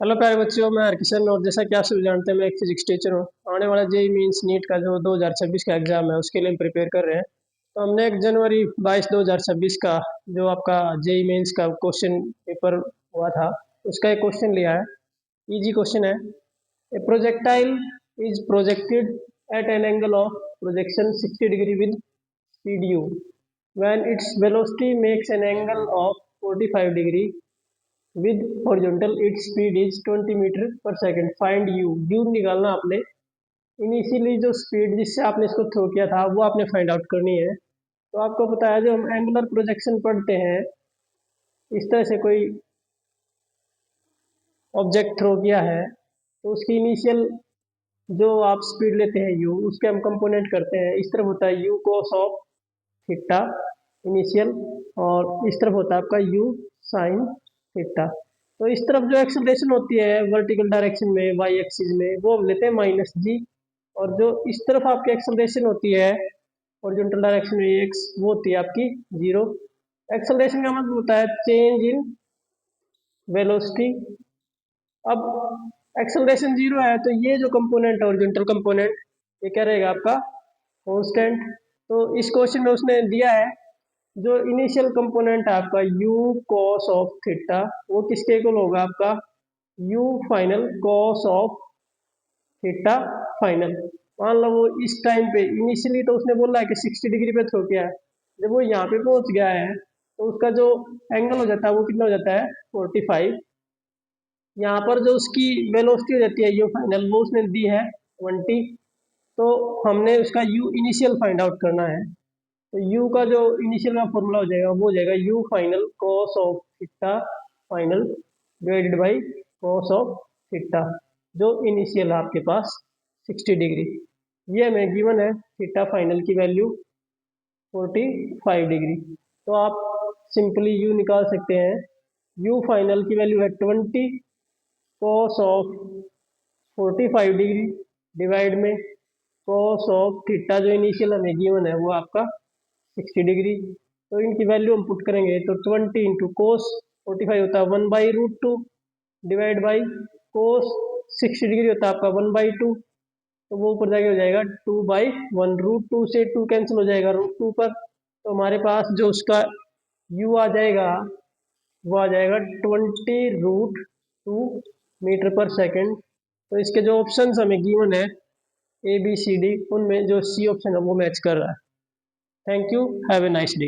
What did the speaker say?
Hello प्यारे बच्चों, मैं हरकिशन। और जैसा कि आप सभी जानते हैं, मैं एक फिजिक्स टीचर हूँ। आने वाला जेई मीन्स नीट का जो 2026 का एग्ज़ाम है, उसके लिए हम प्रिपेयर कर रहे हैं। तो हमने 1 जनवरी 22 2026 का जो आपका जेई मीन्स का क्वेश्चन पेपर हुआ था, उसका एक क्वेश्चन लिया है। इजी क्वेश्चन है। ए projectile is projected at an angle of projection 60 degree with speed u when its velocity makes an angle of 45 degree with horizontal its speed is 20 metre per second. Find u निकालना आपने। Initially जो speed जिससे आपने इसको throw किया था वो आपने फाइंड आउट करनी है। तो आपको पता है, जो हम एंगुलर प्रोजेक्शन पढ़ते हैं, इस तरह से कोई ऑब्जेक्ट थ्रो किया है तो उसकी इनिशियल जो आप स्पीड लेते हैं यू, उसके हम कंपोनेंट करते हैं। इस तरफ होता है you cos of theta initial, और इस तरफ होता है आपका यू साइन थीटा। तो इस तरफ जो एक्सेलरेशन होती है वर्टिकल डायरेक्शन में वाई एक्सिस में, वो हम लेते हैं माइनस जी। और जो इस तरफ आपकी एक्सेलरेशन होती है हॉरिजॉन्टल डायरेक्शन में एक्स, वो होती है आपकी जीरो। एक्सेलरेशन का मतलब होता है चेंज इन वेलोसिटी। अब एक्सेलरेशन जीरो है तो ये जो कंपोनेंट है हॉरिजॉन्टल कंपोनेंट, ये क्या रहेगा आपका कांस्टेंट। तो इस क्वेश्चन में उसने दिया है जो इनिशियल कंपोनेंट है आपका u cos ऑफ थीटा, वो किसके इक्वल होगा आपका u final cos of theta final. मान लो वो इस टाइम पे इनिशियली तो उसने बोला है कि 60 डिग्री पे थ्रो किया है। जब वो यहाँ पे पहुंच गया है तो उसका जो एंगल हो जाता है वो कितना हो जाता है 45। यहाँ पर जो उसकी वेलोसिटी हो जाती है u फाइनल, वो उसने दी है 20। तो हमने उसका u इनिशियल फाइंड आउट करना है। तो u का जो इनिशियल का फॉर्मूला हो जाएगा वो हो जाएगा u final cos of theta final divided by cos of theta, जो इनिशियल है आपके पास 60 डिग्री। ये हमें गिवन है थीटा फाइनल की वैल्यू 45 डिग्री। तो आप सिंपली u निकाल सकते हैं। u फाइनल की वैल्यू है 20 cos ऑफ 45 डिग्री डिवाइड में cos ऑफ थीटा, जो इनिशियल हमें गिवन है वो आपका 60 डिग्री। तो इनकी वैल्यू हम पुट करेंगे तो 20 इंटू कोस 45 होता है 1/√2 डिवाइड बाई कोस 60 डिग्री होता है आपका 1/2। तो वो ऊपर जाके हो जाएगा 2/1। √2 से 2 कैंसिल हो जाएगा √2 पर। तो हमारे पास जो उसका u आ जाएगा वो आ जाएगा 20√2 मीटर पर सेकेंड। तो इसके जो ऑप्शन हमें गिवन है A B C D, उनमें जो सी ऑप्शन है वो मैच कर रहा है। Thank you, have a nice day.